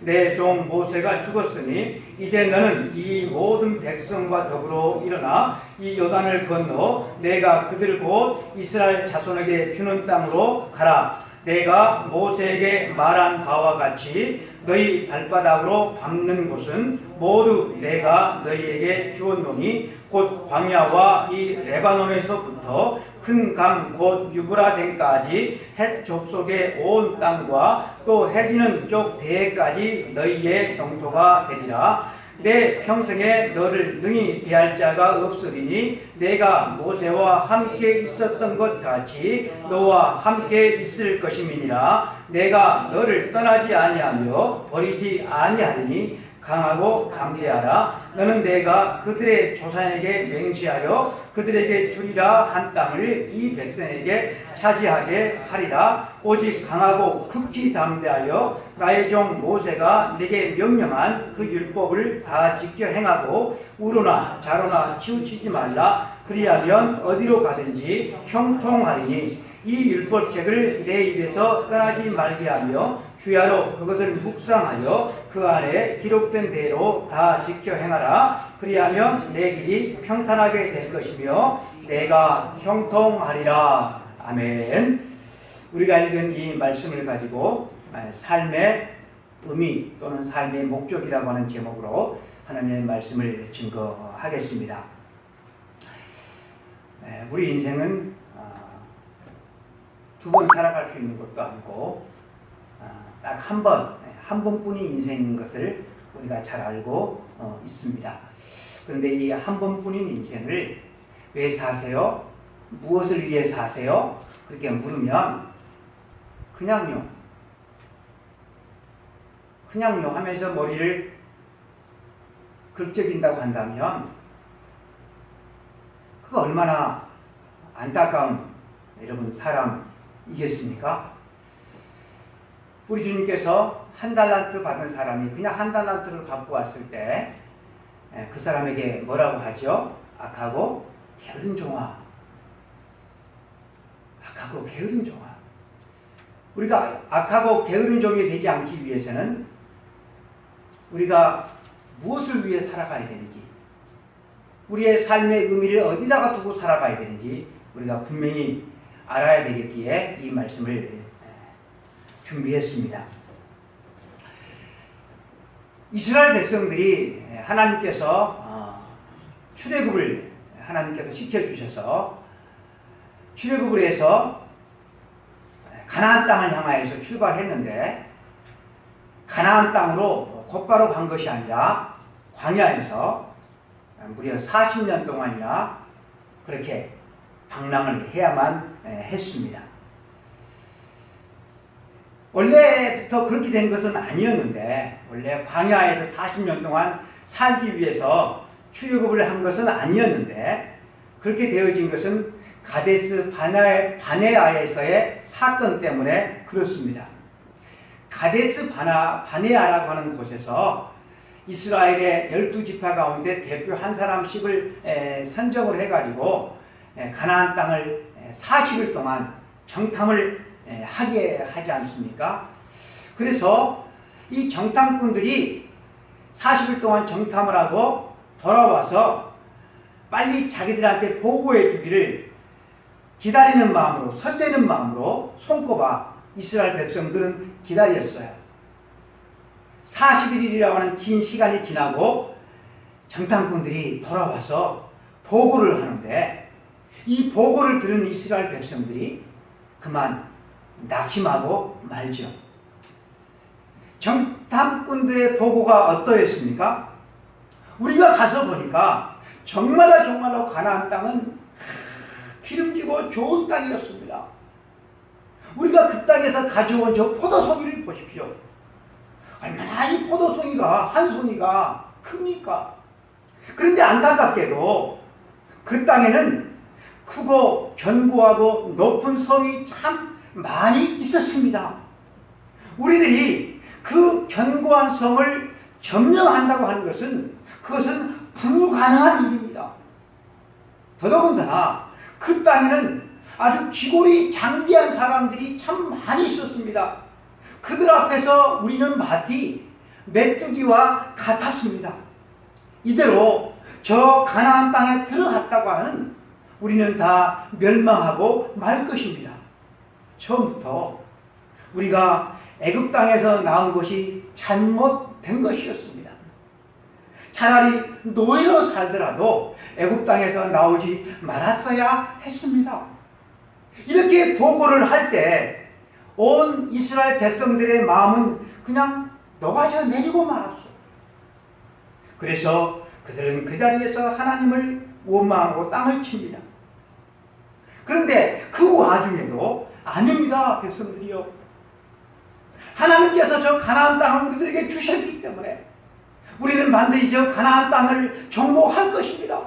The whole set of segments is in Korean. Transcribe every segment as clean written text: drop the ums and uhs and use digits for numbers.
내 종 모세가 죽었으니 이제 너는 이 모든 백성과 더불어 일어나 이 요단을 건너 내가 그들 곧 이스라엘 자손에게 주는 땅으로 가라. 내가 모세에게 말한 바와 같이 너희 발바닥으로 밟는 곳은 모두 내가 너희에게 주었노니 곧 광야와 이 레바논에서부터 큰 강 곧 유브라덴까지 헷 족속의 온 땅과 또 해지는 쪽 대해까지 너희의 영토가 되리라. 내 평생에 너를 능히 대할 자가 없으리니 내가 모세와 함께 있었던 것 같이 너와 함께 있을 것임이니라. 내가 너를 떠나지 아니하며 버리지 아니하리니 강하고 담대하라. 너는 내가 그들의 조상에게 맹세하여 그들에게 주리라 한 땅을 이 백성에게 차지하게 하리라. 오직 강하고 극히 담대하여 나의 종 모세가 내게 명령한 그 율법을 다 지켜 행하고 우로나 자로나 치우치지 말라. 그리하면 어디로 가든지 형통하리니 이 율법책을 내 입에서 떠나지 말게 하며 주야로 그것을 묵상하여 그 안에 기록된 대로 다 지켜 행하라. 그리하면 내 길이 평탄하게 될 것이며 내가 형통하리라. 아멘. 우리가 읽은 이 말씀을 가지고 삶의 의미 또는 삶의 목적이라고 하는 제목으로 하나님의 말씀을 증거하겠습니다. 우리 인생은 두 번 살아갈 수 있는 것도 아니고 딱 한 번뿐인 인생인 것을 우리가 잘 알고 있습니다. 그런데 이 한 번뿐인 인생을 왜 사세요? 무엇을 위해 사세요? 그렇게 물으면 그냥요 하면서 머리를 긁적인다고 한다면 그거 얼마나 안타까운 여러분 사람이겠습니까? 우리 주님께서 한 달란트 받은 사람이 그냥 한 달란트를 갖고 왔을 때 그 사람에게 뭐라고 하죠? 악하고 게으른 종아. 악하고 게으른 종아. 우리가 악하고 게으른 종이 되지 않기 위해서는 우리가 무엇을 위해 살아가야 되는지, 우리의 삶의 의미를 어디다가 두고 살아가야 되는지 우리가 분명히 알아야 되겠기에 이 말씀을 준비했습니다. 이스라엘 백성들이 하나님께서 출애굽을 하나님께서 시켜주셔서 출애굽을 해서 가나안 땅을 향하여서 출발했는데 가나안 땅으로 곧바로 간 것이 아니라 광야에서 무려 40년 동안이나 그렇게 방랑을 해야만 했습니다. 원래부터 그렇게 된 것은 아니었는데 원래 광야에서 40년 동안 살기 위해서 출애굽을 한 것은 아니었는데 그렇게 되어진 것은 가데스 바네아에서의 사건 때문에 그렇습니다. 가데스 바네아라고 하는 곳에서 이스라엘의 12지파 가운데 대표 한 사람씩을 선정을 해가지고 가나안 땅을 40일 동안 정탐을 하게 하지 않습니까? 그래서 이 정탐꾼들이 40일 동안 정탐을 하고 돌아와서 빨리 자기들한테 보고해 주기를 기다리는 마음으로, 설레는 마음으로 손꼽아 이스라엘 백성들은 기다렸어요. 40일이라고 하는 긴 시간이 지나고 정탐꾼들이 돌아와서 보고를 하는데 이 보고를 들은 이스라엘 백성들이 그만 낙심하고 말죠. 정탐꾼들의 보고가 어떠했습니까? 우리가 가서 보니까 정말로 가나안 땅은 기름지고 좋은 땅이었습니다. 우리가 그 땅에서 가져온 저 포도송이를 보십시오. 얼마나 이 포도송이가 한 송이가 큽니까? 그런데 안타깝게도 그 땅에는 크고 견고하고 높은 성이 참 많이 있었습니다. 우리들이 그 견고한 성을 점령한다고 하는 것은 그것은 불가능한 일입니다. 더더군다나 그 땅에는 아주 기골이 장대한 사람들이 참 많이 있었습니다. 그들 앞에서 우리는 마티 메뚜기와 같았습니다. 이대로 저 가나안 땅에 들어갔다고 하는 우리는 다 멸망하고 말 것입니다. 처음부터 우리가 애굽 땅에서 나온 것이 잘못된 것이었습니다. 차라리 노예로 살더라도 애굽 땅에서 나오지 말았어야 했습니다. 이렇게 보고를 할 때 온 이스라엘 백성들의 마음은 그냥 녹아져 내리고 말았어요. 그래서 그들은 그 자리에서 하나님을 원망하고 땅을 칩니다. 그런데 그 와중에도 아닙니다, 백성들이요. 하나님께서 저 가나안 땅을 우리들에게 주셨기 때문에 우리는 반드시 저 가나안 땅을 정복할 것입니다.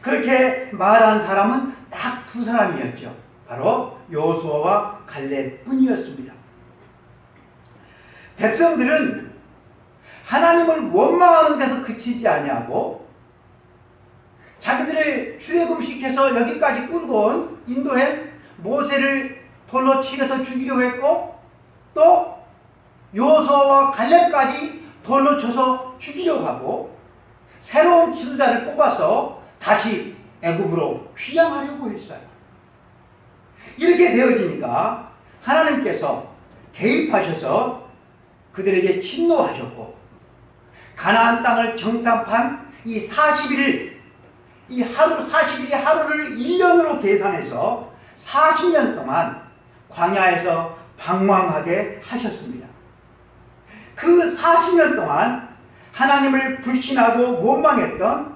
그렇게 말한 사람은 딱 두 사람이었죠. 바로 여호수아와 갈렙뿐이었습니다. 백성들은 하나님을 원망하는 데서 그치지 아니하고 자기들을 출애굽시켜서 여기까지 끌고 온 인도에 모세를 돌로 치려서 죽이려고 했고 또 여호수아와 갈렙까지 돌로 쳐서 죽이려고 하고 새로운 지도자를 뽑아서 다시 애굽으로 귀양하려고 했어요. 이렇게 되어지니까 하나님께서 개입하셔서 그들에게 진노하셨고 가나안 땅을 정탐한 이 40일, 이 하루 40일이 하루를 1년으로 계산해서 40년 동안 광야에서 방황하게 하셨습니다. 그 40년 동안 하나님을 불신하고 원망했던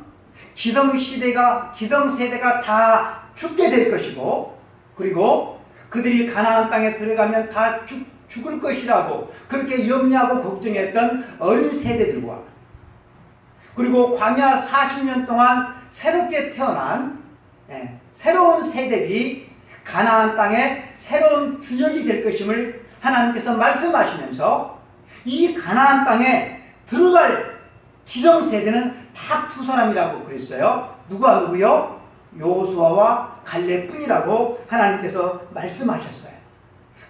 기성세대가 다 죽게 될 것이고 그리고 그들이 가나안 땅에 들어가면 다 죽을 것이라고 그렇게 염려하고 걱정했던 어린 세대들과 그리고 광야 40년 동안 새롭게 태어난 새로운 세대들이 가나안 땅에 새로운 주역이 될 것임을 하나님께서 말씀하시면서 이 가나안 땅에 들어갈 기성세대는 딱 두 사람이라고 그랬어요. 누구요? 여호수아와 갈렙뿐이라고 하나님께서 말씀하셨어요.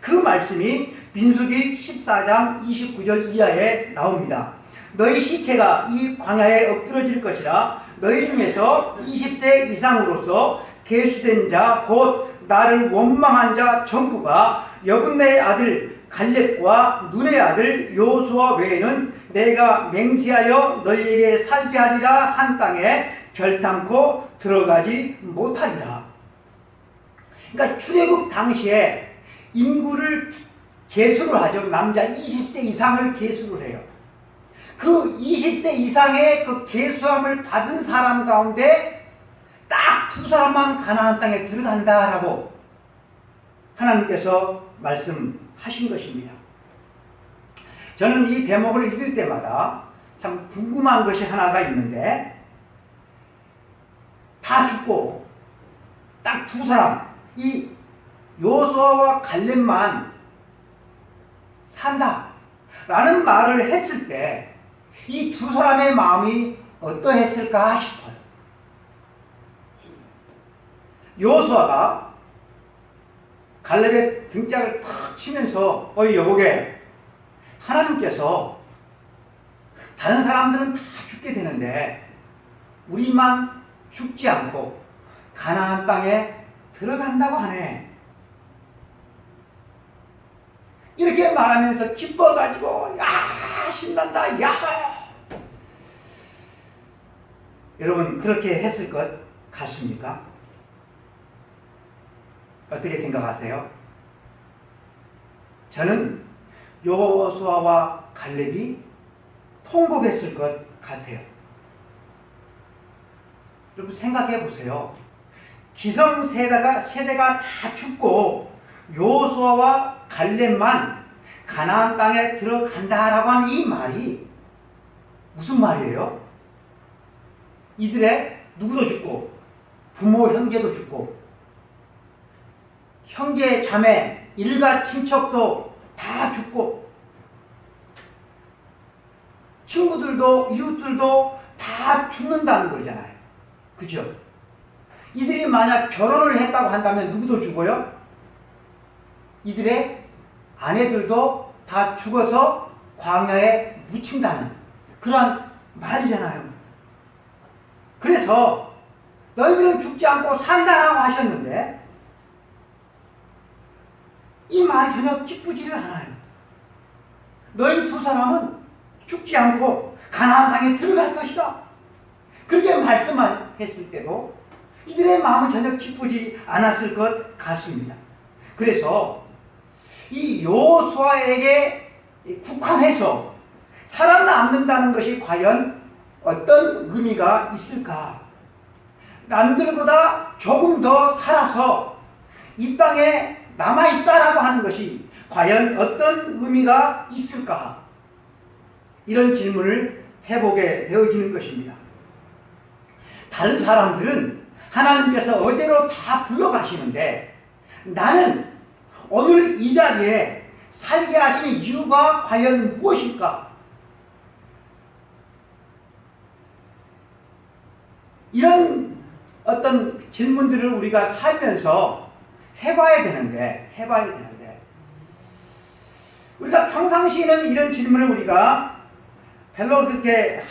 그 말씀이 민수기 14장 29절 이하에 나옵니다. 너희 시체가 이 광야에 엎드러질 것이라 너희 중에서 20세 이상으로서 계수된 자 곧 나를 원망한 자 전부가 여분네의 아들 갈렙과 눈의 아들 여호수아 외에는 내가 맹세하여 너희에게 살게 하리라 한 땅에 결단코 들어가지 못하리라. 그러니까 출애굽 당시에 인구를 계수를 하죠. 남자 20세 이상을 계수를 해요. 그 20세 이상의 그 계수함을 받은 사람 가운데 딱 두 사람만 가나안 땅에 들어간다라고 하나님께서 말씀하신 것입니다. 저는 이 대목을 읽을 때마다 참 궁금한 것이 하나가 있는데 다 죽고 딱 두 사람, 이 여호수아와 갈렙만 산다라는 말을 했을 때 이 두 사람의 마음이 어떠했을까 싶어요. 여호수아가 갈렙의 등짝을 탁 치면서 어이 여보게 하나님께서 다른 사람들은 다 죽게 되는데 우리만 죽지 않고 가나안 땅에 들어간다고 하네. 이렇게 말하면서 기뻐가지고 야 신난다 야. 여러분 그렇게 했을 것 같습니까? 어떻게 생각하세요? 저는 여호수아와 갈렙이 통곡했을 것 같아요. 여러분 생각해 보세요. 기성세대가 다 죽고 여호수아와 갈렙만 가나안 땅에 들어간다라고 하는 이 말이 무슨 말이에요? 이들의 누구도 죽고 부모 형제도 죽고 형제 자매 일가 친척도 다 죽고 친구들도 이웃들도 다 죽는다는 거잖아요. 그죠? 이들이 만약 결혼을 했다고 한다면 누구도 죽어요? 이들의 아내들도 다 죽어서 광야에 묻힌다는 그러한 말이잖아요. 그래서 너희들은 죽지 않고 산다라고 하셨는데 이 말이 전혀 기쁘지를 않아요. 너희 두 사람은 죽지 않고 가나안 땅에 들어갈 것이다. 그렇게 말씀했을 때도 이들의 마음은 전혀 기쁘지 않았을 것 같습니다. 그래서 이 여호수아에게 국한해서 살아남는다는 것이 과연 어떤 의미가 있을까? 남들보다 조금 더 살아서 이 땅에 남아있다라고 하는 것이 과연 어떤 의미가 있을까? 이런 질문을 해보게 되어지는 것입니다. 다른 사람들은 하나님께서 어제로 다 불러가시는데 나는 오늘 이 자리에 살게 하시는 이유가 과연 무엇일까? 이런 어떤 질문들을 우리가 살면서 해봐야 되는데 우리가 평상시에는 이런 질문을 우리가 별로 그렇게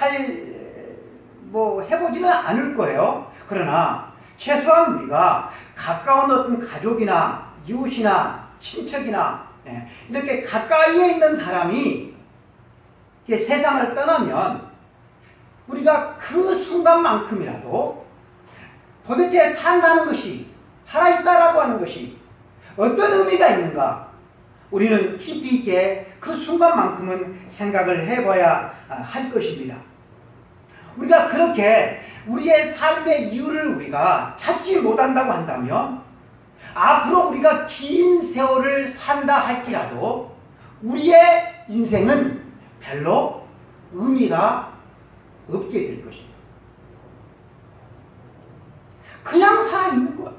해보지는 않을 거예요. 그러나 최소한 우리가 가까운 어떤 가족이나 이웃이나 친척이나 이렇게 가까이에 있는 사람이 세상을 떠나면 우리가 그 순간만큼이라도 도대체 산다는 것이, 살아있다라고 하는 것이 어떤 의미가 있는가 우리는 깊이 있게 그 순간만큼은 생각을 해봐야 할 것입니다. 우리가 그렇게 우리의 삶의 이유를 우리가 찾지 못한다고 한다면 앞으로 우리가 긴 세월을 산다 할지라도 우리의 인생은 별로 의미가 없게 될 것입니다. 그냥 살아있는 거예요.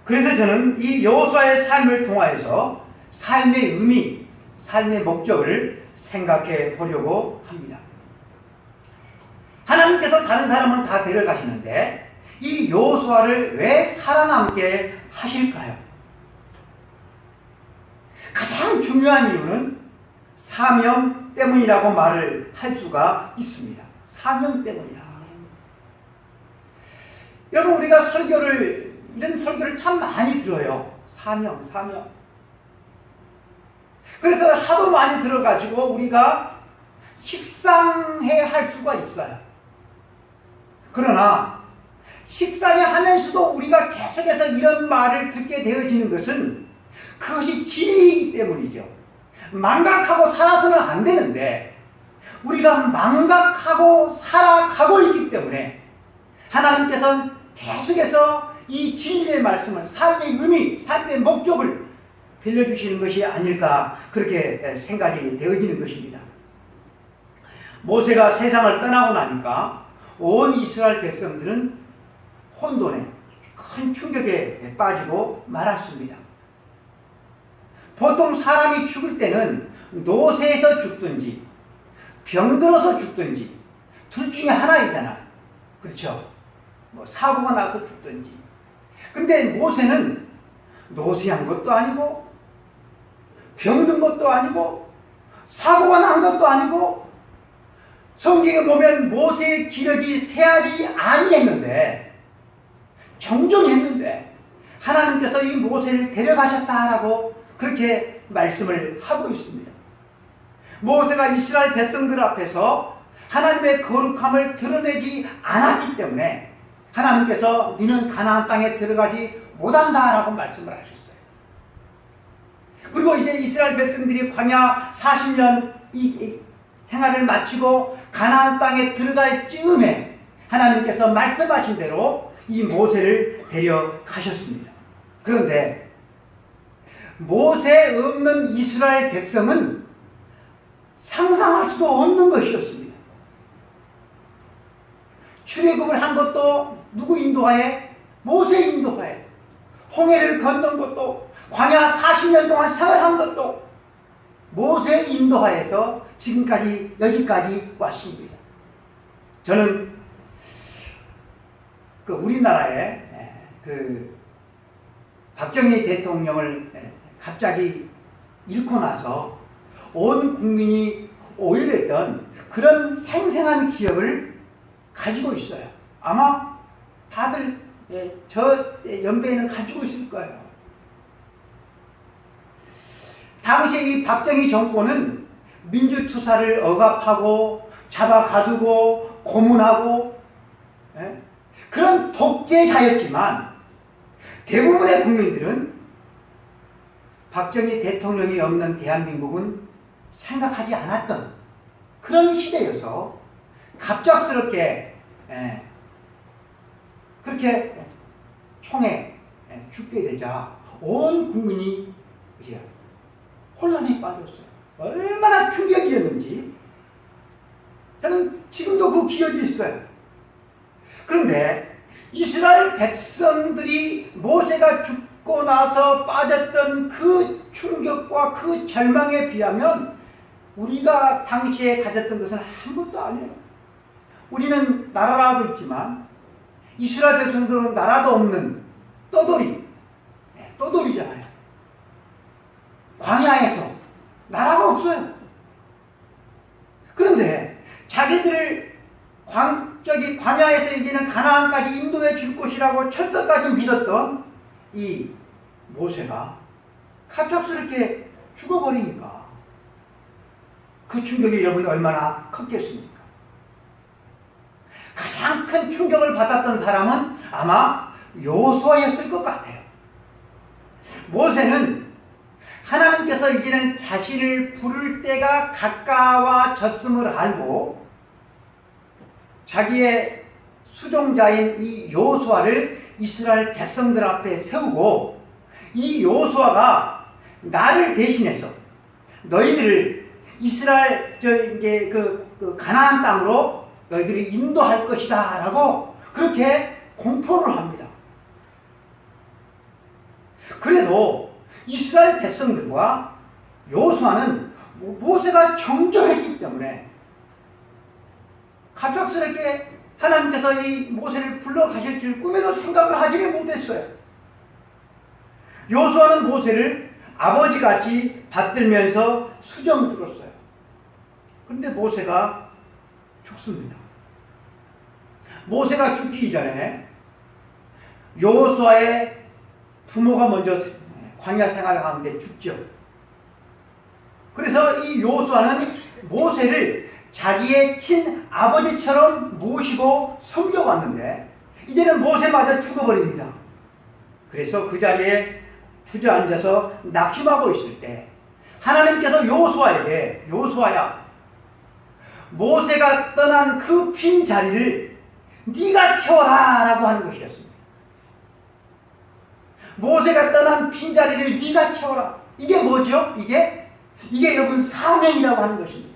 그래서 저는 이 여호수아의 삶을 통하여서 삶의 의미, 삶의 목적을 생각해 보려고 합니다. 하나님께서 다른 사람은 다 데려가시는데 이 여호수아를 왜 살아남게 하실까요? 가장 중요한 이유는 사명 때문이라고 말을 할 수가 있습니다. 사명 때문이다. 여러분 우리가 이런 설교를 참 많이 들어요. 사명. 그래서 하도 많이 들어가지고 우리가 식상해 할 수가 있어요. 그러나 식상해 하면서도 우리가 계속해서 이런 말을 듣게 되어지는 것은 그것이 진리이기 때문이죠. 망각하고 살아서는 안 되는데 우리가 망각하고 살아가고 있기 때문에 하나님께서는 계속해서 이 진리의 말씀을, 삶의 의미, 삶의 목적을 들려주시는 것이 아닐까 그렇게 생각이 되어지는 것입니다. 모세가 세상을 떠나고 나니까 온 이스라엘 백성들은 혼돈에 큰 충격에 빠지고 말았습니다. 보통 사람이 죽을 때는 노새에서 죽든지 병들어서 죽든지 둘 중에 하나이잖아. 그렇죠? 사고가 나서 죽든지. 근데 모세는 노쇠한 것도 아니고 병든 것도 아니고 사고가 난 것도 아니고 성경에 보면 모세의 기력이 쇠하지 아니했는데 정정했는데 하나님께서 이 모세를 데려가셨다라고 그렇게 말씀을 하고 있습니다. 모세가 이스라엘 백성들 앞에서 하나님의 거룩함을 드러내지 않았기 때문에 하나님께서 너는 가나안 땅에 들어가지 못한다라고 말씀을 하셨어요. 그리고 이제 이스라엘 백성들이 광야 40년 이 생활을 마치고 가나안 땅에 들어갈 즈음에 하나님께서 말씀하신 대로 이 모세를 데려가셨습니다. 그런데 모세 없는 이스라엘 백성은 상상할 수도 없는 것이었습니다. 출애굽을 한 것도 누구 인도하에? 모세 인도하에. 홍해를 건넌 것도 광야 40년 동안 생활한 것도 모세 인도하에서 지금까지 여기까지 왔습니다. 저는 우리나라의 박정희 대통령을 갑자기 잃고 나서 온 국민이 오열했던 그런 생생한 기억을 가지고 있어요. 아마 다들 저 연배에는 가지고 있을 거예요. 당시 이 박정희 정권은 민주투사를 억압하고 잡아가두고 고문하고 그런 독재자였지만 대부분의 국민들은 박정희 대통령이 없는 대한민국은 생각하지 않았던 그런 시대여서 갑작스럽게 그렇게 총에 죽게 되자 온 국민이 이제 혼란에 빠졌어요. 얼마나 충격이었는지 저는 지금도 그 기억이 있어요. 그런데 이스라엘 백성들이 모세가 죽고 나서 빠졌던 그 충격과 그 절망에 비하면 우리가 당시에 가졌던 것은 아무것도 아니에요. 우리는 나라라도 있지만 이스라엘 백성들은 나라도 없는 떠돌이잖아요. 광야에서 나라가 없어요. 그런데 자기들을 광야에서 이제는 가나안까지 인도해 줄 것이라고 철떡까지 믿었던 이 모세가 갑작스럽게 죽어버리니까 그 충격이 여러분 얼마나 컸겠습니까? 가장 큰 충격을 받았던 사람은 아마 여호수아였을 것 같아요. 모세는 하나님께서 이제는 자신을 부를 때가 가까워졌음을 알고 자기의 수종자인 이 여호수아를 이스라엘 백성들 앞에 세우고 이 여호수아가 나를 대신해서 너희들을 이스라엘 그 가나안 땅으로 너희들이 인도할 것이다 라고 그렇게 공포를 합니다. 그래도 이스라엘 백성들과 여호수아는 모세가 정죄했기 때문에 갑작스럽게 하나님께서 이 모세를 불러가실 줄 꿈에도 생각을 하지를 못했어요. 여호수아는 모세를 아버지같이 받들면서 수정 들었어요. 그런데 모세가 죽습니다. 모세가 죽기 전에 여호수아의 부모가 먼저 광야 생활을 하는데 죽죠. 그래서 이 여호수아는 모세를 자기의 친아버지처럼 모시고 섬겨왔는데 이제는 모세마저 죽어버립니다. 그래서 그 자리에 주저앉아서 낙심하고 있을 때 하나님께서 여호수아에게 여호수아야 모세가 떠난 그 빈 자리를 네가 채워라 라고 하는 것이었습니다. 모세가 떠난 빈자리를 네가 채워라. 이게 뭐죠? 이게 여러분 사명이라고 하는 것입니다.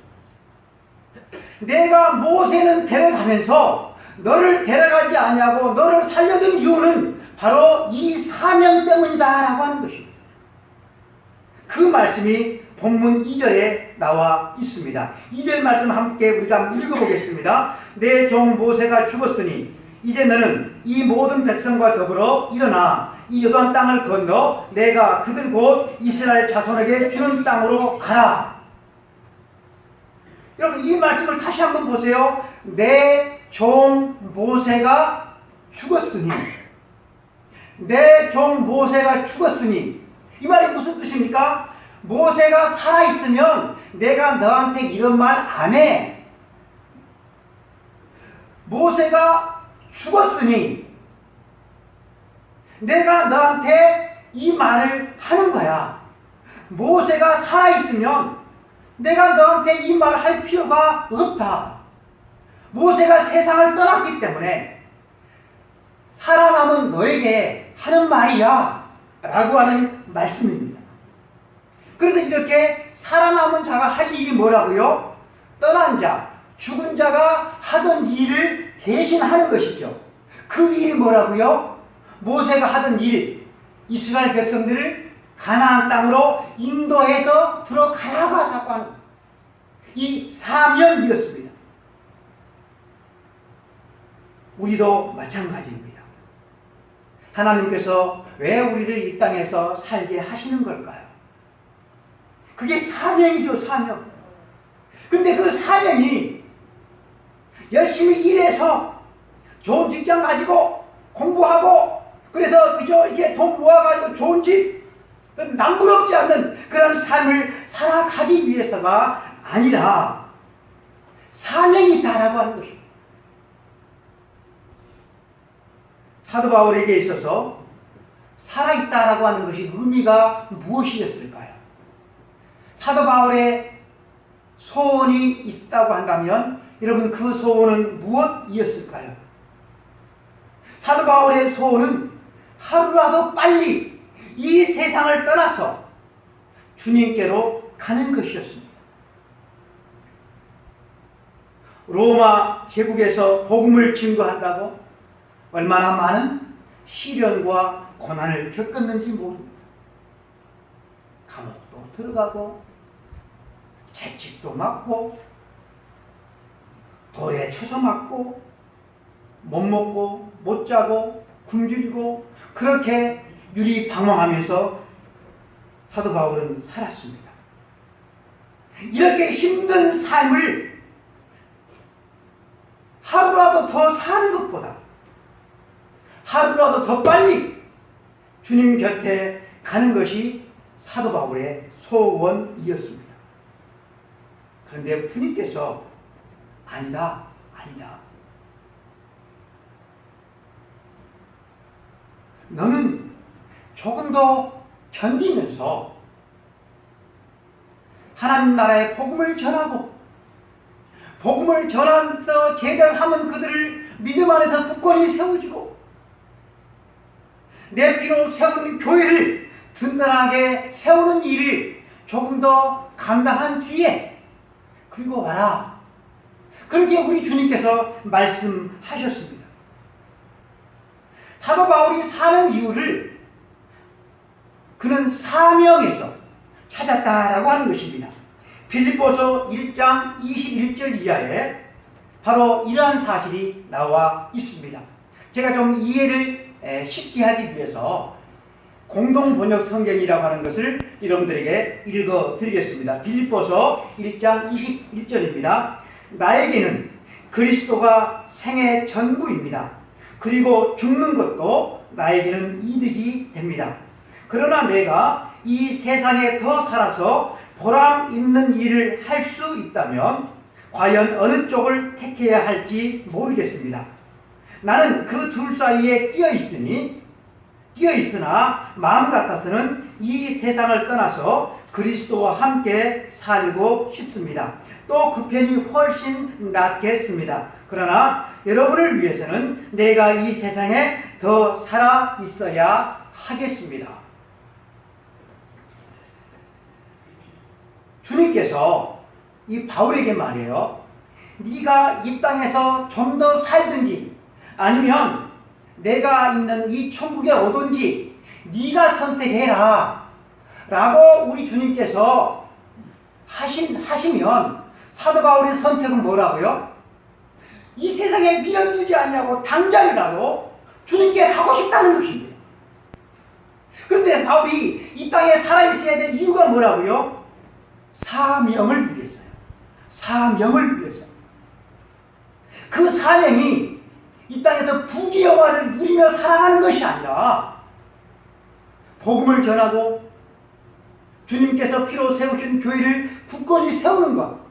내가 모세는 데려가면서 너를 데려가지 아니하고 너를 살려둔 이유는 바로 이 사명 때문이다 라고 하는 것입니다. 그 말씀이 본문 2절에 나와 있습니다. 2절 말씀 함께 우리가 읽어보겠습니다. 내 종 모세가 죽었으니 이제 너는 이 모든 백성과 더불어 일어나 이 요단 땅을 건너 내가 그들 곧 이스라엘 자손에게 주는 땅으로 가라. 여러분 이 말씀을 다시 한번 보세요. 내 종 모세가 죽었으니 내 종 모세가 죽었으니 이 말이 무슨 뜻입니까? 모세가 살아있으면 내가 너한테 이런 말 안 해. 모세가 죽었으니 내가 너한테 이 말을 하는 거야. 모세가 살아있으면 내가 너한테 이 말을 할 필요가 없다. 모세가 세상을 떠났기 때문에 살아남은 너에게 하는 말이야 라고 하는 말씀입니다. 그래서 이렇게 살아남은 자가 할 일이 뭐라고요? 떠난 자, 죽은 자가 하던 일을 대신하는 것이죠. 그 일이 뭐라고요? 모세가 하던 일, 이스라엘 백성들을 가나안 땅으로 인도해서 들어가라고 하는 이 사명이었습니다. 우리도 마찬가지입니다. 하나님께서 왜 우리를 이 땅에서 살게 하시는 걸까요? 그게 사명이죠, 사명. 근데 그 사명이 열심히 일해서 좋은 직장 가지고 공부하고 그래서 그저 이렇게 돈 모아가지고 좋은 집, 남부럽지 않는 그런 삶을 살아가기 위해서가 아니라 사명이 있다라고 하는 것입니다. 사도 바울에게 있어서 살아있다라고 하는 것이 의미가 무엇이었을까요? 사도 바울의 소원이 있다고 한다면 여러분 그 소원은 무엇이었을까요? 사도 바울의 소원은 하루라도 빨리 이 세상을 떠나서 주님께로 가는 것이었습니다. 로마 제국에서 복음을 증거한다고 얼마나 많은 시련과 고난을 겪었는지 모릅니다. 감옥도 들어가고 채찍도 맞고 돌에 쳐서 맞고 못 먹고 못 자고 굶주리고 그렇게 유리방황하면서 사도 바울은 살았습니다. 이렇게 힘든 삶을 하루라도 더 사는 것보다 하루라도 더 빨리 주님 곁에 가는 것이 사도 바울의 소원이었습니다. 그런데 주님께서 아니다. 너는 조금 더 견디면서 하나님 나라의 복음을 전하고 복음을 전하면서 제자 삼은 그들을 믿음 안에서 굳건히 세워주고 내 피로 세우는 교회를 든든하게 세우는 일을 조금 더 감당한 뒤에 그리고 와라. 그렇게 우리 주님께서 말씀하셨습니다. 사도 바울이 사는 이유를 그는 사명에서 찾았다라고 하는 것입니다. 빌립보서 1장 21절 이하에 바로 이러한 사실이 나와 있습니다. 제가 좀 이해를 쉽게 하기 위해서 공동번역 성경이라고 하는 것을 여러분들에게 읽어드리겠습니다. 빌립보서 1장 21절입니다. 나에게는 그리스도가 생애 전부입니다. 그리고 죽는 것도 나에게는 이득이 됩니다. 그러나 내가 이 세상에 더 살아서 보람 있는 일을 할 수 있다면 과연 어느 쪽을 택해야 할지 모르겠습니다. 나는 그 둘 사이에 끼어 있으나 마음 같아서는 이 세상을 떠나서 그리스도와 함께 살고 싶습니다. 또 그 편이 훨씬 낫겠습니다. 그러나 여러분을 위해서는 내가 이 세상에 더 살아 있어야 하겠습니다. 주님께서 이 바울에게 말해요. 네가 이 땅에서 좀 더 살든지 아니면 내가 있는 이 천국에 오든지 네가 선택해라 라고 우리 주님께서 하시면 사도 바울의 선택은 뭐라고요? 이 세상에 밀어두지 않냐고 당장이라도 주님께 가고 싶다는 것입니다. 그런데 바울이 이 땅에 살아있어야 될 이유가 뭐라고요? 사명을 위해서요. 사명을 위해서. 그 사명이 이 땅에서 부귀영화를 누리며 살아가는 것이 아니라 복음을 전하고 주님께서 피로 세우신 교회를 굳건히 세우는 것,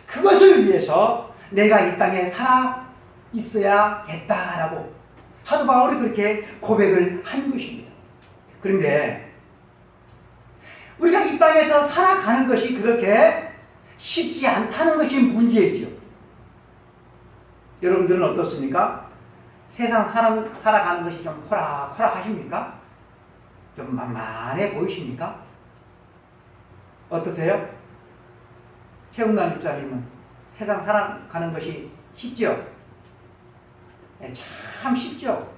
그것을 위해서 내가 이 땅에 살아 있어야겠다라고 사도 바울이 그렇게 고백을 한 것입니다. 그런데 우리가 이 땅에서 살아가는 것이 그렇게 쉽지 않다는 것이 문제이죠. 여러분들은 어떻습니까? 세상 살아가는 것이 좀 호락호락하십니까? 좀 만만해 보이십니까? 어떠세요? 최웅남 집사님은 세상 살아가는 것이 쉽죠? 네, 참 쉽죠?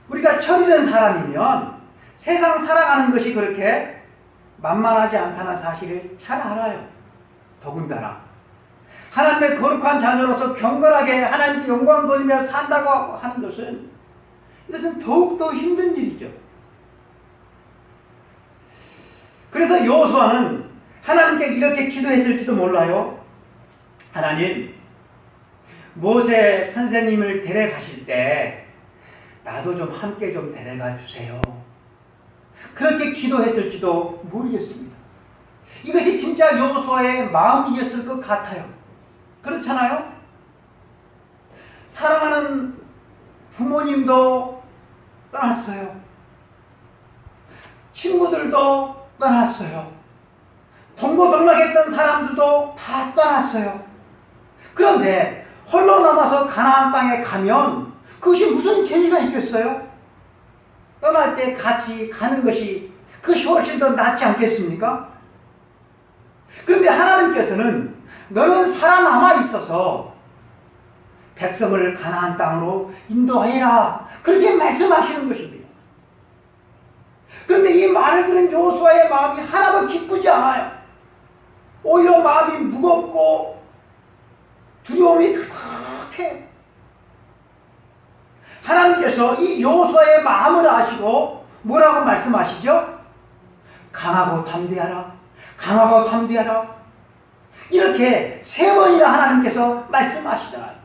우리가 철이된 사람이면 세상 살아가는 것이 그렇게 만만하지 않다는 사실을 잘 알아요. 더군다나 하나님의 거룩한 자녀로서 경건하게 하나님께 영광 돌리며 산다고 하는 것은 이것은 더욱더 힘든 일이죠. 그래서 여호수아는 하나님께 이렇게 기도했을지도 몰라요. 하나님, 모세 선생님을 데려가실 때 나도 좀 함께 좀 데려가 주세요. 그렇게 기도했을지도 모르겠습니다. 이것이 진짜 여호수아의 마음이었을 것 같아요. 그렇잖아요? 사랑하는 부모님도 떠났어요. 친구들도 떠났어요. 동고동락했던 사람들도 다 떠났어요. 그런데 홀로 남아서 가나안 땅에 가면 그것이 무슨 재미가 있겠어요? 떠날 때 같이 가는 것이 그것이 훨씬 더 낫지 않겠습니까? 그런데 하나님께서는 너는 살아남아 있어서 백성을 가나안 땅으로 인도하여라, 그렇게 말씀하시는 것입니다. 그런데 이 말을 들은 여호수아의 마음이 하나도 기쁘지 않아요. 오히려 마음이 무겁고 두려움이 가득해. 하나님께서 이 여호수아의 마음을 아시고 뭐라고 말씀하시죠? 강하고 담대하라, 강하고 담대하라. 이렇게 3번이나 하나님께서 말씀하시잖아요.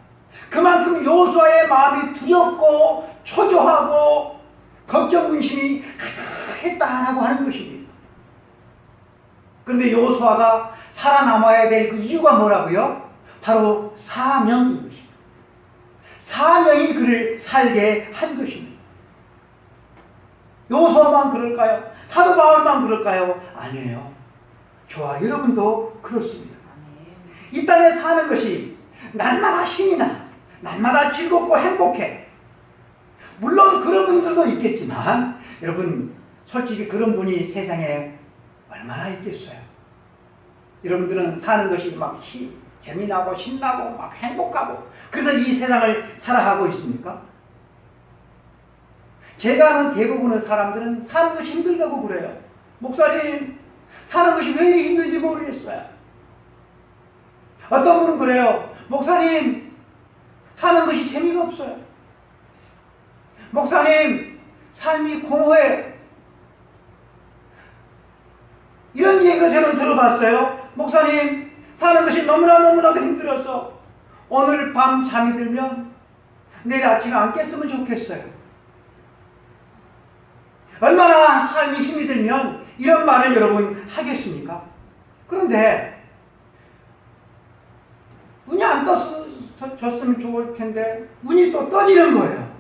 그만큼 여호수아의 마음이 두렵고 초조하고 걱정 근심이 가득했다라고 하는 것입니다. 그런데 여호수아가 살아남아야 될 그 이유가 뭐라고요? 바로 사명인 것입니다. 사명이 그를 살게 한 것입니다. 여호수아만 그럴까요? 사도 바울만 그럴까요? 아니에요. 저와 여러분도 그렇습니다. 이 땅에 사는 것이 날마다 신이 나, 날마다 즐겁고 행복해. 물론 그런 분들도 있겠지만 여러분, 솔직히 그런 분이 세상에 얼마나 있겠어요? 여러분들은 사는 것이 막 재미나고 신나고 막 행복하고 그래서 이 세상을 살아가고 있습니까? 제가 아는 대부분의 사람들은 사는 것이 힘들다고 그래요. 목사님, 사는 것이 왜 힘든지 모르겠어요. 어떤 분은 그래요. 목사님, 사는 것이 재미가 없어요. 목사님, 삶이 공허해요. 이런 얘기를 저는 들어봤어요. 목사님, 사는 것이 너무나도 힘들어서 오늘 밤 잠이 들면 내일 아침에 안 깼으면 좋겠어요. 얼마나 삶이 힘이 들면 이런 말을 여러분 하겠습니까? 그런데 운이 안 졌으면 좋을 텐데 운이 또 떠지는 거예요.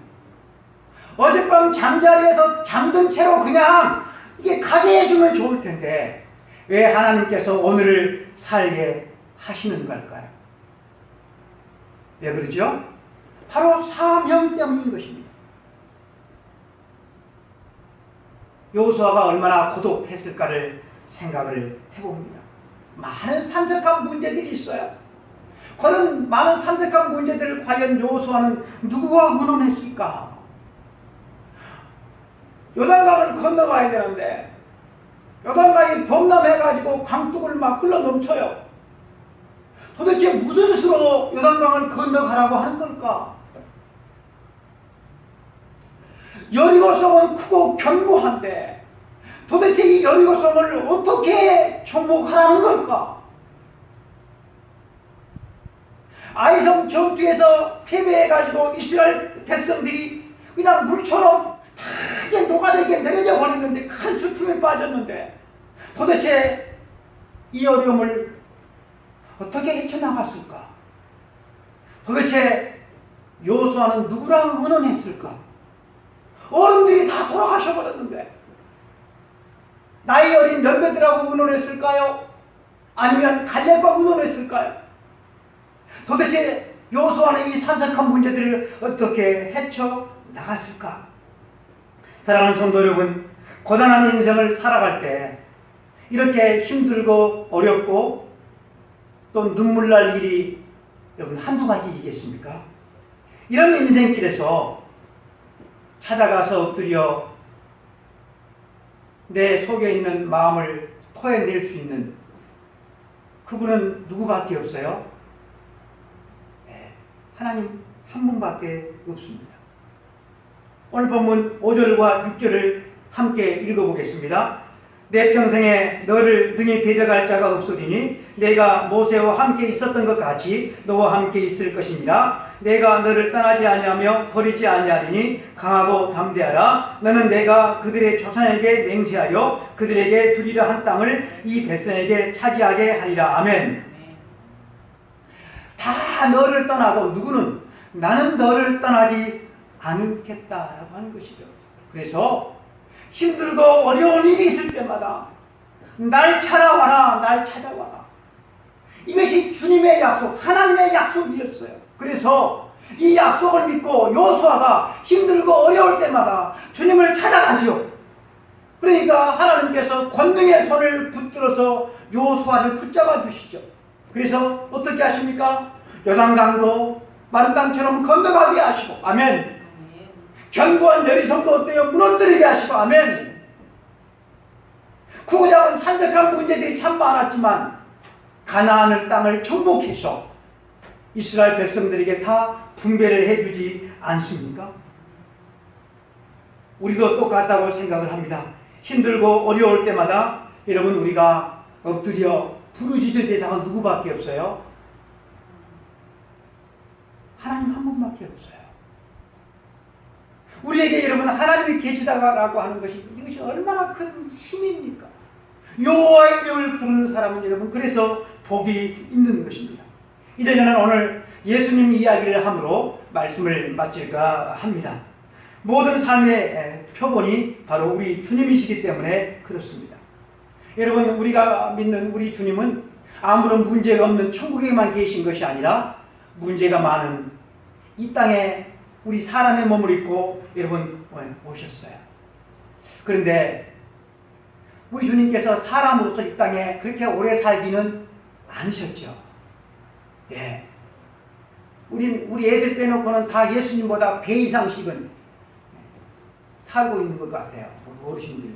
어젯밤 잠자리에서 잠든 채로 그냥 이게 가게 해주면 좋을 텐데 왜 하나님께서 오늘을 살게 하시는 걸까요? 왜 그러죠? 바로 사명 때문인 것입니다. 여호수아가 얼마나 고독했을까를 생각을 해봅니다. 많은 산적한 문제들이 있어요. 그런 많은 산적한 문제들을 과연 여호수아는 누구와 의논했을까? 요단강을 건너가야 되는데 요단강이 범람해가지고 강둑을 막 흘러넘쳐요. 도대체 무슨 수로 요단강을 건너가라고 하는 걸까? 여리고성은 크고 견고한데 도대체 이 여리고성을 어떻게 정복하라는 걸까? 아이성 전투에서 패배해가지고 이스라엘 백성들이 그냥 물처럼 다 녹아들게 내려져 버렸는데 큰 슬픔에 빠졌는데 도대체 이 어려움을 어떻게 헤쳐나갔을까? 도대체 여호수아는 누구랑 의논했을까? 어른들이 다 돌아가셔버렸는데 나이 어린 열매들하고 의논했을까요? 아니면 갈렙과 의논했을까요? 도대체 여호수아는 이 산적한 문제들을 어떻게 헤쳐나갔을까? 사랑하는 성도 여러분, 고단한 인생을 살아갈 때 이렇게 힘들고 어렵고 또 눈물 날 일이 여러분 한두 가지이겠습니까? 이런 인생길에서 찾아가서 엎드려 내 속에 있는 마음을 토해낼 수 있는 그분은 누구밖에 없어요? 네, 하나님 한 분밖에 없습니다. 오늘 본문 5절과 6절을 함께 읽어보겠습니다. 내 평생에 너를 능히 대적할 자가 없으리니 내가 모세와 함께 있었던 것 같이 너와 함께 있을 것이니라. 내가 너를 떠나지 아니하며 버리지 아니하리니 강하고 담대하라. 너는 내가 그들의 조상에게 맹세하여 그들에게 주리라 한 땅을 이 백성에게 차지하게 하리라. 아멘. 다 너를 떠나도 누구는 나는 너를 떠나지 않겠다라고 하는 것이죠. 그래서 힘들고 어려운 일이 있을 때마다 날 찾아와라, 날 찾아와라. 이것이 주님의 약속, 하나님의 약속이었어요. 그래서 이 약속을 믿고 여호수아가 힘들고 어려울 때마다 주님을 찾아가지요. 그러니까 하나님께서 권능의 손을 붙들어서 여호수아를 붙잡아 주시죠. 그래서 어떻게 하십니까? 요단강도 마른 땅처럼 건너가게 하시고, 아멘. 견고한 여리성도 어때요? 무너뜨리게 하시고, 아멘. 크고 작은 산적한 문제들이 참 많았지만 가나안 땅을 정복해서 이스라엘 백성들에게 다 분배를 해주지 않습니까? 우리도 똑같다고 생각을 합니다. 힘들고 어려울 때마다 여러분 우리가 엎드려 부르짖을 대상은 누구밖에 없어요? 하나님 한 분밖에 없어요. 우리에게 여러분 하나님이 계시다라고 하는 것이 이것이 얼마나 큰 힘입니까? 여호와의 이름을 부르는 사람은 여러분 그래서 복이 있는 것입니다. 이제 저는 오늘 예수님 이야기를 함으로 말씀을 마칠까 합니다. 모든 삶의 표본이 바로 우리 주님이시기 때문에 그렇습니다. 여러분 우리가 믿는 우리 주님은 아무런 문제가 없는 천국에만 계신 것이 아니라 문제가 많은 이 땅에 우리 사람의 몸을 입고 여러분 오셨어요. 그런데 우리 주님께서 사람으로서 이 땅에 그렇게 오래 살지는 않으셨죠. 예. 우리 애들 빼놓고는 다 예수님보다 배 이상씩은 살고 있는 것 같아요. 어르신들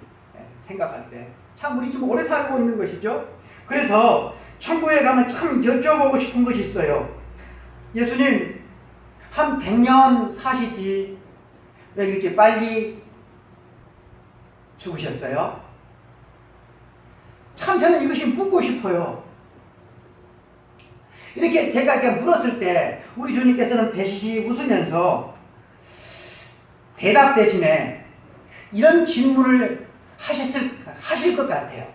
생각할 때. 참 우리 좀 오래 살고 있는 것이죠. 그래서 천국에 가면 참 여쭤보고 싶은 것이 있어요. 예수님 한 100년 사시지 왜 이렇게 빨리 죽으셨어요? 참 저는 이것이 묻고 싶어요. 이렇게 제가 이렇게 물었을 때 우리 주님께서는 배시시 웃으면서 대답 대신에 이런 질문을 하실 것 같아요.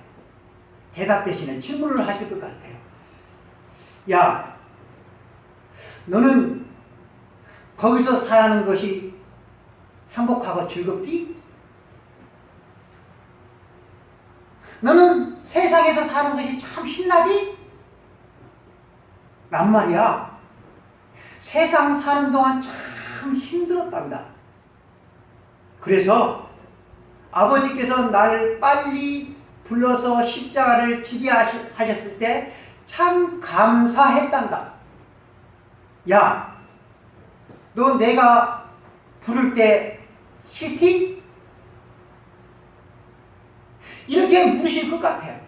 대답 대신에 질문을 하실 것 같아요. 야, 너는 거기서 사는 것이 행복하고 즐겁디? 너는 세상에서 사는 것이 참 신나디? 난 말이야 세상 사는 동안 참 힘들었답니다. 그래서 아버지께서 나를 빨리 불러서 십자가를 지게 하셨을 때 참 감사했단다. 야, 너 내가 부를 때 싫디? 이렇게 물으실 것 같아요.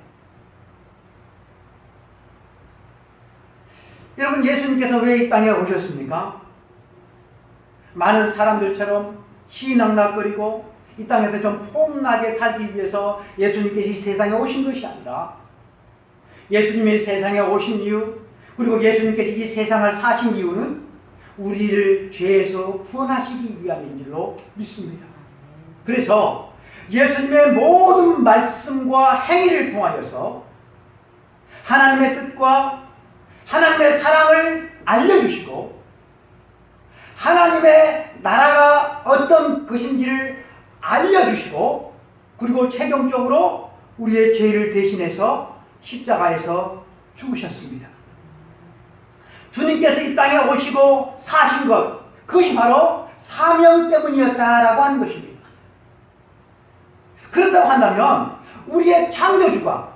여러분 예수님께서 왜 이 땅에 오셨습니까? 많은 사람들처럼 시낭락거리고 이 땅에서 좀 폼나게 살기 위해서 예수님께서 이 세상에 오신 것이 아니라 예수님이 세상에 오신 이유 그리고 예수님께서 이 세상을 사신 이유는 우리를 죄에서 구원하시기 위함인 줄로 믿습니다. 그래서 예수님의 모든 말씀과 행위를 통하여서 하나님의 뜻과 하나님의 사랑을 알려주시고 하나님의 나라가 어떤 것인지를 알려주시고 그리고 최종적으로 우리의 죄를 대신해서 십자가에서 죽으셨습니다. 주님께서 이 땅에 오시고 사신 것 그것이 바로 사명 때문이었다라고 하는 것입니다. 그렇다고 한다면 우리의 창조주가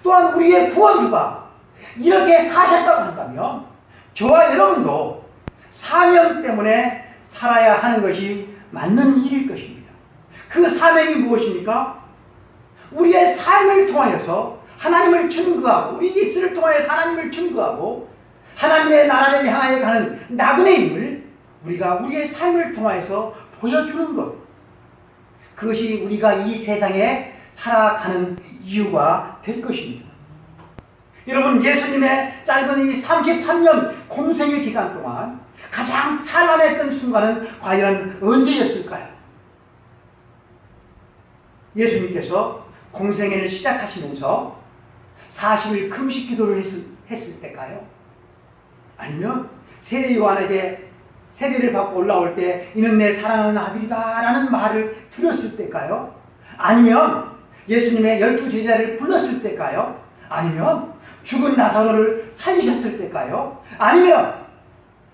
또한 우리의 구원주가 이렇게 사셨다고 한다면 저와 여러분도 사명 때문에 살아야 하는 것이 맞는 일일 것입니다. 그 사명이 무엇입니까? 우리의 삶을 통하여서 하나님을 증거하고 우리 입술을 통하여 하나님을 증거하고 하나님의 나라를 향하여 가는 나그네의 힘을 우리가 우리의 삶을 통하여서 보여주는 것 그것이 우리가 이 세상에 살아가는 이유가 될 것입니다. 여러분, 예수님의 짧은 이 33년 공생의 기간 동안 가장 찬란했던 순간은 과연 언제였을까요? 예수님께서 공생애를 시작하시면서 40일 금식 기도를 했을 때일까요? 아니면 세례 요한에게 세례를 받고 올라올 때 이는 내 사랑하는 아들이다 라는 말을 들었을 때일까요? 아니면 예수님의 12제자를 불렀을 때일까요? 아니면 죽은 나사로를 살리셨을 때일까요? 아니면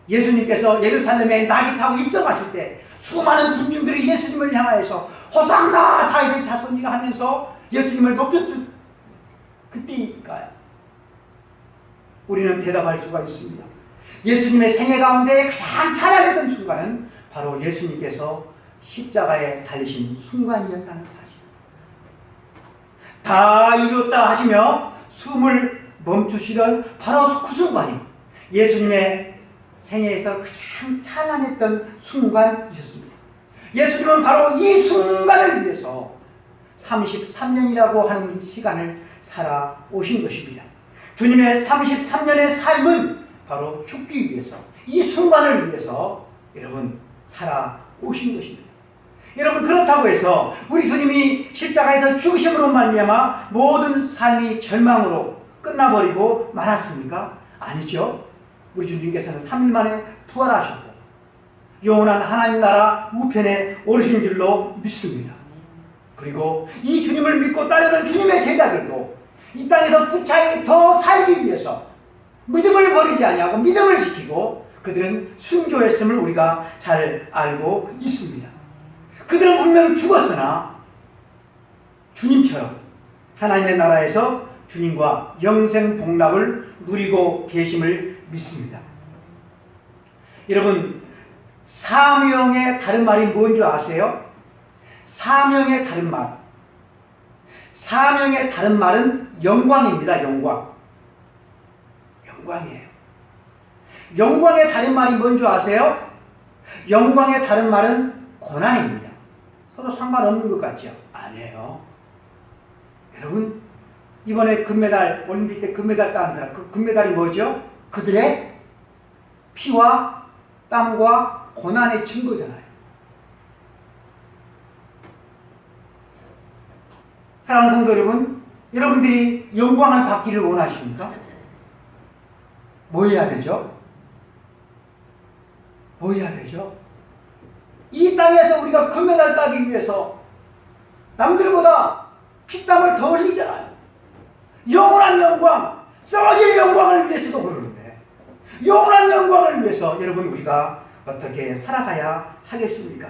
예수님께서 예루살렘에 낙이 타고 입성하실 때 수많은 군중들이 예수님을 향하여서 호산나 다윗의 자손이라 하면서 예수님을 높였을 그때일까요? 우리는 대답할 수가 있습니다. 예수님의 생애 가운데 가장 찬란했던 순간은 바로 예수님께서 십자가에 달리신 순간이었다는 사실. 다 이뤘다 하시며 숨을 멈추시던 바로 그 순간이 예수님의 생애에서 가장 찬란했던 순간이셨습니다. 예수님은 바로 이 순간을 위해서 33년이라고 하는 시간을 살아오신 것입니다. 주님의 33년의 삶은 바로 죽기 위해서, 이 순간을 위해서 여러분 살아오신 것입니다. 여러분, 그렇다고 해서 우리 주님이 십자가에서 죽으심으로 말미암아 모든 삶이 절망으로 끝나버리고 말았습니까? 아니죠. 우리 주님께서는 3일 만에 부활하셨고 영원한 하나님 나라 우편에 오르신 줄로 믿습니다. 그리고 이 주님을 믿고 따르는 주님의 제자들도 이 땅에서 부차히 더 살기 위해서 믿음을 버리지 아니하고 믿음을 지키고 그들은 순교했음을 우리가 잘 알고 있습니다. 그들은 분명 죽었으나 주님처럼 하나님의 나라에서 주님과 영생 복락을 누리고 계심을 믿습니다. 여러분, 사명의 다른 말이 뭔지 아세요? 사명의 다른 말. 사명의 다른 말은 영광입니다. 영광. 영광이에요. 영광의 다른 말이 뭔지 아세요? 영광의 다른 말은 고난입니다. 서로 상관없는 것 같죠? 아니에요. 여러분, 이번에 금메달, 올림픽 때 금메달 딴 사람, 그 금메달이 뭐죠? 그들의 피와 땀과 고난의 증거잖아요. 사랑하는 성도 여러분, 여러분들이 영광을 받기를 원하십니까? 뭐 해야 되죠? 뭐 해야 되죠? 이 땅에서 우리가 금메달 따기 위해서 남들보다 피땀을 더 흘리잖아요. 영원한 영광, 썩어질 영광을 위해서도 그러는데 영원한 영광을 위해서 여러분 우리가 어떻게 살아가야 하겠습니까?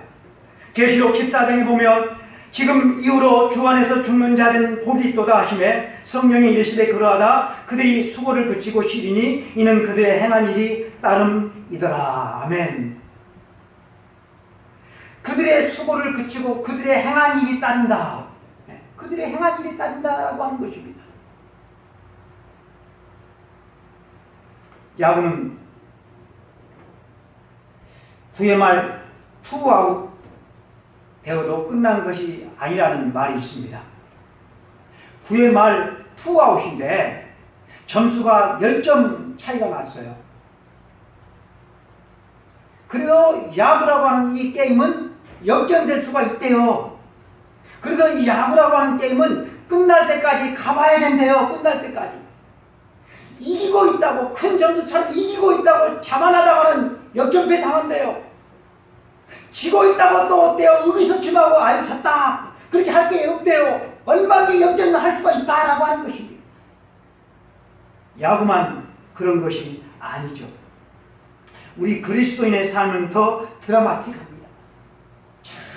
계시록 14장에 보면 지금 이후로 주 안에서 죽는 자는 복이 있도다 하시매 성령이 이르시되 그러하다 그들이 수고를 그치고 쉬리니 이는 그들의 행한 일이 따름이더라. 아멘. 그들의 수고를 그치고 그들의 행한 일이 따른다. 그들의 행한 일이 따른다라고 하는 것입니다. 야구는 9회 말 투아웃 되어도 끝난 것이 아니라는 말이 있습니다. 9회 말 투아웃인데 점수가 10점 차이가 났어요. 그래도 야구라고 하는 이 게임은 역전될 수가 있대요. 그래도 이 야구라고 하는 게임은 끝날 때까지 가봐야 된대요. 끝날 때까지. 이기고 있다고, 큰 점수차로 이기고 있다고 자만하다가는 역전패 당한대요. 지고 있다고 또 어때요? 의기소침하고 아유 졌다 그렇게 할 게 없대요. 얼마든지 역전을 할 수가 있다라고 하는 것입니다. 야구만 그런 것이 아니죠. 우리 그리스도인의 삶은 더 드라마틱합니다.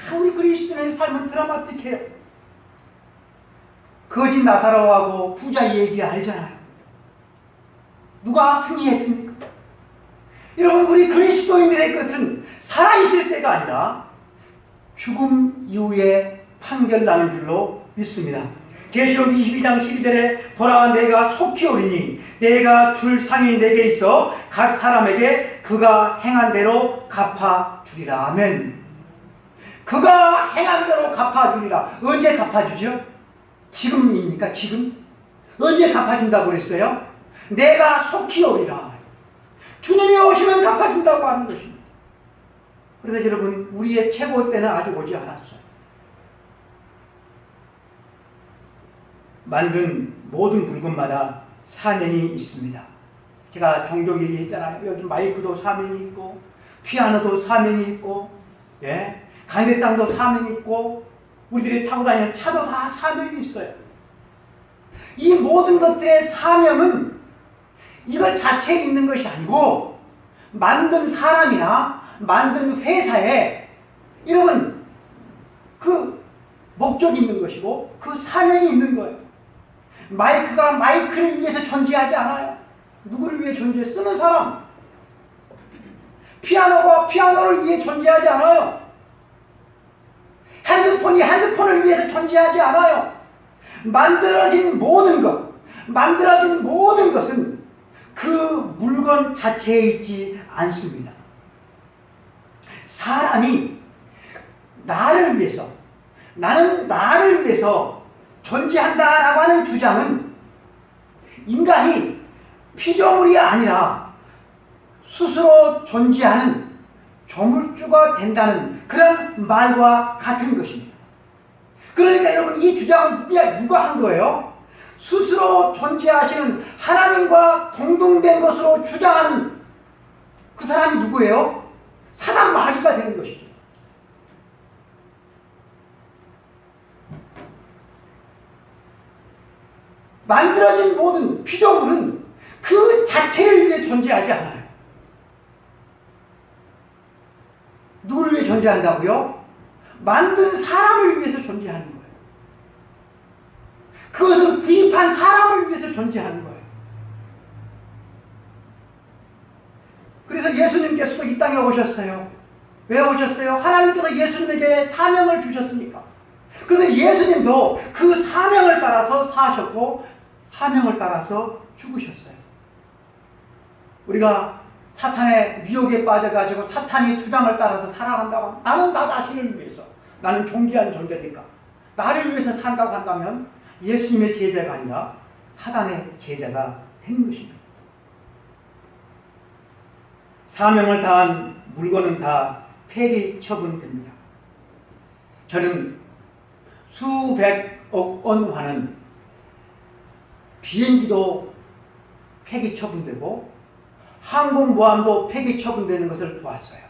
참 우리 그리스도인의 삶은 드라마틱해요. 거지 나사로하고 부자 얘기 알잖아요. 누가 승리했습니까? 여러분, 우리 그리스도인들의 것은 살아있을 때가 아니라 죽음 이후에 판결나는 줄로 믿습니다. 계시록 22장 12절에 보라 내가 속히 오리니 내가 줄 상이 내게 있어 각 사람에게 그가 행한 대로 갚아주리라. 아멘. 그가 행한 대로 갚아주리라. 언제 갚아주죠? 지금입니까? 지금? 언제 갚아준다고 그랬어요? 내가 속히 오리라. 주님이 오시면 갚아준다고 하는 것입니다. 그래서 여러분, 우리의 최고 때는 아직 오지 않았어요. 만든 모든 물건마다 사명이 있습니다. 제가 종종 얘기했잖아요. 여기 마이크도 사명이 있고, 피아노도 사명이 있고, 예? 강대상도 사명이 있고, 우리들이 타고 다니는 차도 다 사명이 있어요. 이 모든 것들의 사명은 이것 자체에 있는 것이 아니고, 만든 사람이나 만든 회사에 여러분 그 목적이 있는 것이고 그 사명이 있는 거예요. 마이크가 마이크를 위해서 존재하지 않아요. 누구를 위해 존재해? 쓰는 사람. 피아노가 피아노를 위해 존재하지 않아요. 핸드폰이 핸드폰을 위해서 존재하지 않아요. 만들어진 모든 것은 그 물건 자체에 있지 않습니다. 사람이 나를 위해서, 나는 나를 위해서 존재한다라고 하는 주장은 인간이 피조물이 아니라 스스로 존재하는 조물주가 된다는 그런 말과 같은 것입니다. 그러니까 여러분, 이 주장은 누가 한 거예요? 스스로 존재하시는 하나님과 동등된 것으로 주장하는 그 사람이 누구예요? 사람 마귀가 되는 것이죠. 만들어진 모든 피조물은 그 자체를 위해 존재하지 않아요. 누구를 위해 존재한다고요? 만든 사람을 위해서 존재하는 거예요. 그것을 구입한 사람을 위해서 존재하는 거예요. 그래서 예수님께서도 이 땅에 오셨어요. 왜 오셨어요? 하나님께서 예수님에게 사명을 주셨습니까? 그런데 예수님도 그 사명을 따라서 사셨고 사명을 따라서 죽으셨어요. 우리가 사탄의 미혹에 빠져가지고 사탄이 주장을 따라서 살아간다고, 나는 나 자신을 위해서, 나는 존귀한 존재니까 나를 위해서 산다고 한다면 예수님의 제자가 아니라 사단의 제자가 되는 것입니다. 사명을 다한 물건은 다 폐기 처분됩니다. 저는 수백억 원 하는 비행기도 폐기 처분되고 항공모함도 폐기 처분되는 것을 보았어요.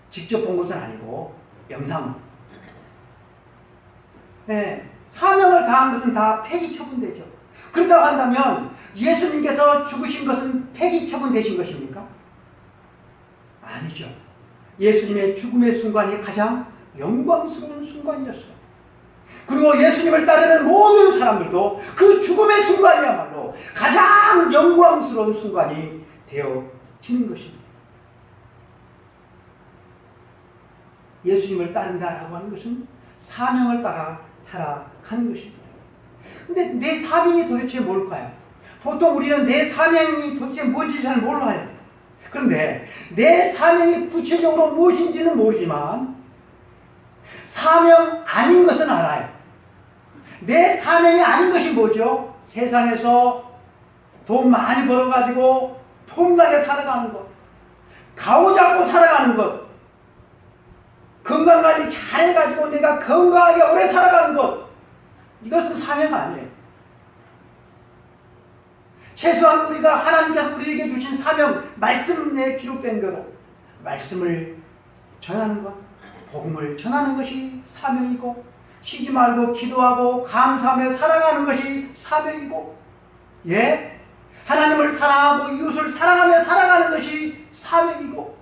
직접 본 것은 아니고 영상으로. 네, 사명을 다한 것은 다 폐기 처분되죠. 그렇다고 한다면 예수님께서 죽으신 것은 폐기 처분되신 것입니까? 아니죠. 예수님의 죽음의 순간이 가장 영광스러운 순간이었어요. 그리고 예수님을 따르는 모든 사람들도 그 죽음의 순간이야말로 가장 영광스러운 순간이 되어지는 것입니다. 예수님을 따른다라고 하는 것은 사명을 따라 살아가는 것입니다. 근데 내 사명이 도대체 뭘까요? 보통 우리는 내 사명이 도대체 뭔지 잘 몰라요. 그런데 내 사명이 구체적으로 무엇인지는 모르지만 사명 아닌 것은 알아요. 내 사명이 아닌 것이 뭐죠? 세상에서 돈 많이 벌어가지고 폼나게 살아가는 것, 가오잡고 살아가는 것, 건강관리 잘해가지고 내가 건강하게 오래 살아가는 것, 이것은 사명 아니에요. 최소한 우리가 하나님께서 우리에게 주신 사명, 말씀에 기록된 거로 말씀을 전하는 것, 복음을 전하는 것이 사명이고, 쉬지 말고 기도하고 감사하며 살아가는 것이 사명이고, 예, 하나님을 사랑하고 이웃을 사랑하며 살아가는 것이 사명이고,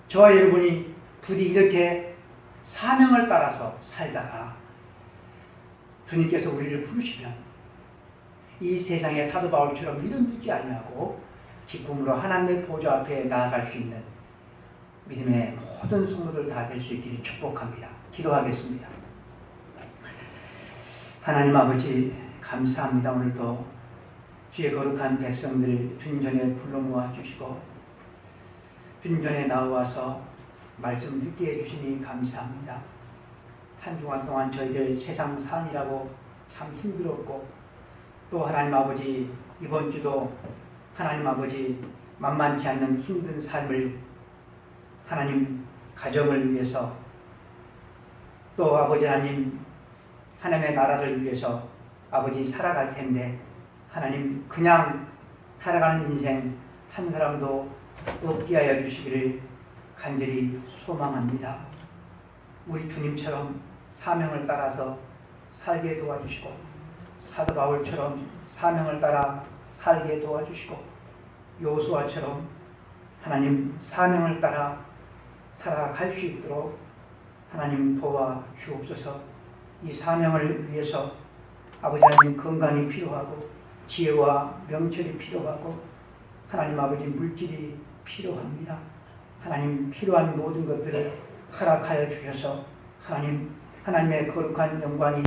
저와 여러분이 부디 이렇게 사명을 따라서 살다가 주님께서 우리를 부르시면 이 세상의 사도 바울처럼 미련두지 아니하고 기쁨으로 하나님의 보좌 앞에 나아갈 수 있는 믿음의 모든 성도들 다 될 수 있기를 축복합니다. 기도하겠습니다. 하나님 아버지, 감사합니다. 오늘도 주의 거룩한 백성들 주님 전에 불러 모아 주시고 주님 전에 나와서 말씀 듣게 해주시니 감사합니다. 한 주간 동안 저희들 세상 사느라고 참 힘들었고, 또 하나님 아버지 이번 주도 하나님 아버지 만만치 않는 힘든 삶을 하나님 가정을 위해서, 또 아버지 하나님 하나님의 나라를 위해서 아버지 살아갈 텐데, 하나님 그냥 살아가는 인생 한 사람도 없게 하여 주시기를 간절히 소망합니다. 우리 주님처럼 사명을 따라서 살게 도와주시고, 사도 바울처럼 사명을 따라 살게 도와주시고, 요수아처럼 하나님 사명을 따라 살아갈 수 있도록 하나님 도와 주옵소서. 이 사명을 위해서 아버지 하나님 건강이 필요하고, 지혜와 명철이 필요하고, 하나님 아버지 물질이 필요합니다. 하나님 필요한 모든 것들을 허락하여 주셔서 하나님의 거룩한 영광이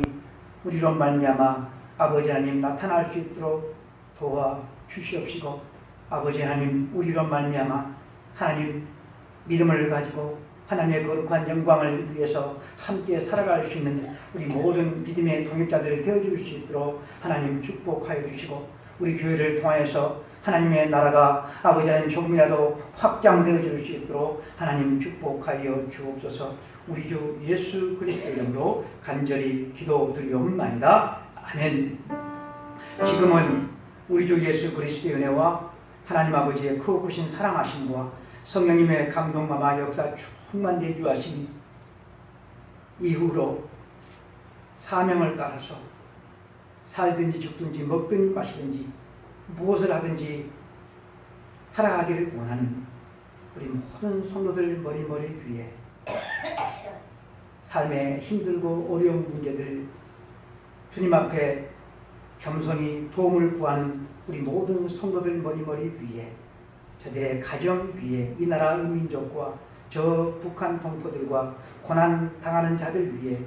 우리로 말미암아 아버지 하나님 나타날 수 있도록 도와 주시옵시고, 아버지 하나님 우리로 말미암아 하나님 믿음을 가지고 하나님의 거룩한 영광을 위해서 함께 살아갈 수 있는 우리 모든 믿음의 동역자들을 되어줄 수 있도록 하나님 축복하여 주시고, 우리 교회를 통하여서 하나님의 나라가 아버지 하나님 조금이라도 확장되어 줄 수 있도록 하나님 축복하여 주옵소서. 우리 주 예수 그리스도 이름으로 간절히 기도드리옵나이다. 아멘. 지금은 우리 주 예수 그리스도의 은혜와 하나님 아버지의 크신 사랑하심과 성령님의 감동감화 역사 충만되게 주하심 이후로 사명을 따라서 살든지 죽든지 먹든지 마시든지 무엇을 하든지 살아가기를 원하는 우리 모든 성도들 머리머리 위에 삶의 힘들고 어려운 문제들 주님 앞에 겸손히 도움을 구하는 우리 모든 성도들 머리머리 위에, 저들의 가정 위에, 이 나라 민족과 저 북한 동포들과 고난 당하는 자들 위에